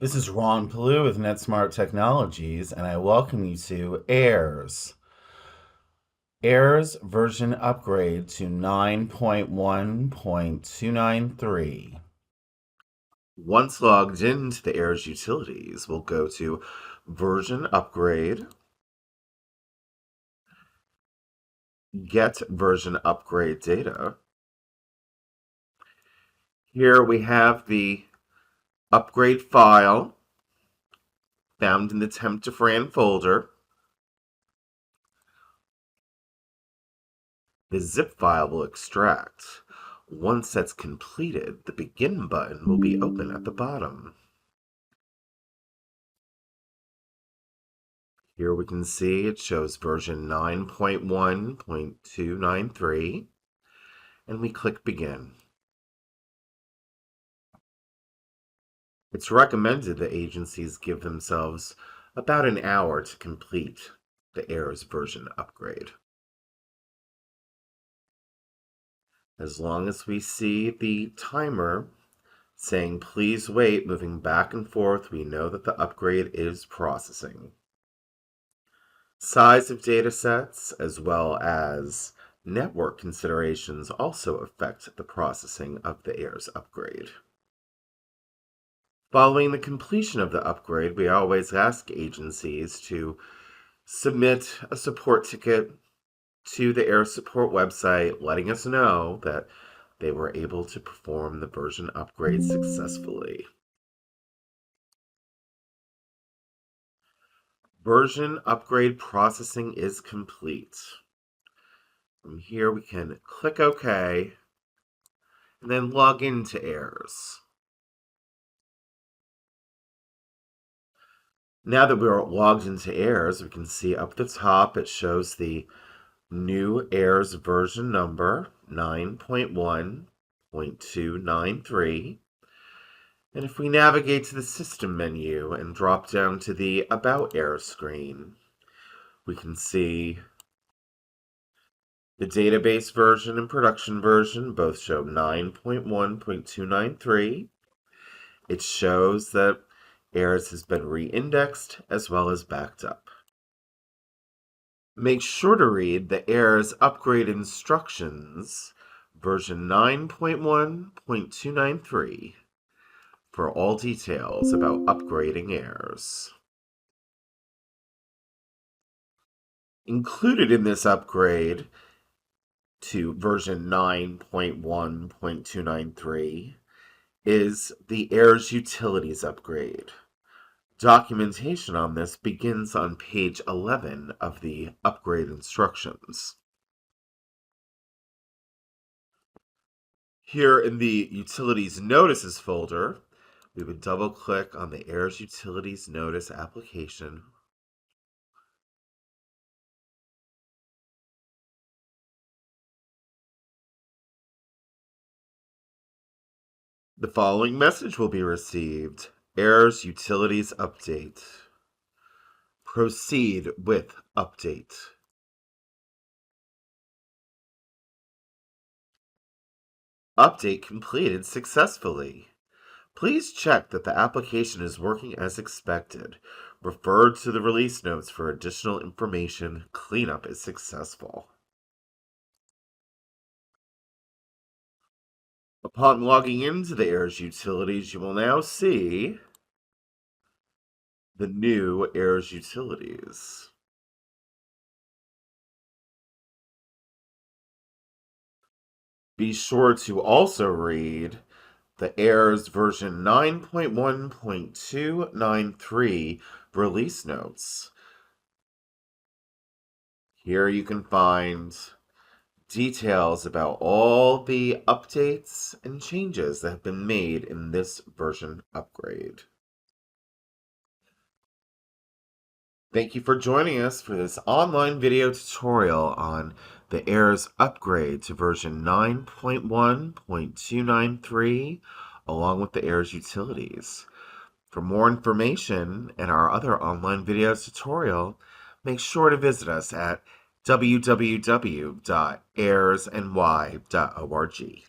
This is Ron Palou with NetSmart Technologies, and I welcome you to AIRS. AIRS version upgrade to 9.1.293. Once logged into the AIRS utilities, we'll go to version upgrade, get version upgrade data. Here we have the upgrade file found in the temp to Fran folder. The zip file will extract. Once that's completed, the begin button will be open at the bottom. Here we can see it shows version 9.1.293, and we click begin. It's recommended that agencies give themselves about an hour to complete the AIRS version upgrade. As long as we see the timer saying please wait, moving back and forth, we know that the upgrade is processing. Size of data sets as well as network considerations also affect the processing of the AIRS upgrade. Following the completion of the upgrade, we always ask agencies to submit a support ticket to the AIRS support website, letting us know that they were able to perform the version upgrade successfully. Version upgrade processing is complete. From here we can click OK and then log into AIRS. Now that we're logged into AIRS, we can see up the top it shows the new AIRS version number 9.1.293. And if we navigate to the System menu and drop down to the About AIRS screen, we can see the database version and production version both show 9.1.293. It shows that AIRS has been re-indexed as well as backed up. Make sure to read the AIRS upgrade instructions version 9.1.293 for all details about upgrading AIRS. Included in this upgrade to version 9.1.293 is the AIRS Utilities upgrade. Documentation on this begins on page 11 of the upgrade instructions. Here in the Utilities Notices folder, we would double-click on the AIRS Utilities Notice application. The following message will be received. AIRS Utilities Update. Proceed with update. Update completed successfully. Please check that the application is working as expected. Refer to the release notes for additional information. Cleanup is successful. Upon logging into the AIRS Utilities, you will now see the new AIRS Utilities. Be sure to also read the AIRS version 9.1.293 release notes. Here you can find details about all the updates and changes that have been made in this version upgrade. Thank you for joining us for this online video tutorial on the AIRS upgrade to version 9.1.293 along with the AIRS utilities. For more information and our other online video tutorial, make sure to visit us at www.airsny.org.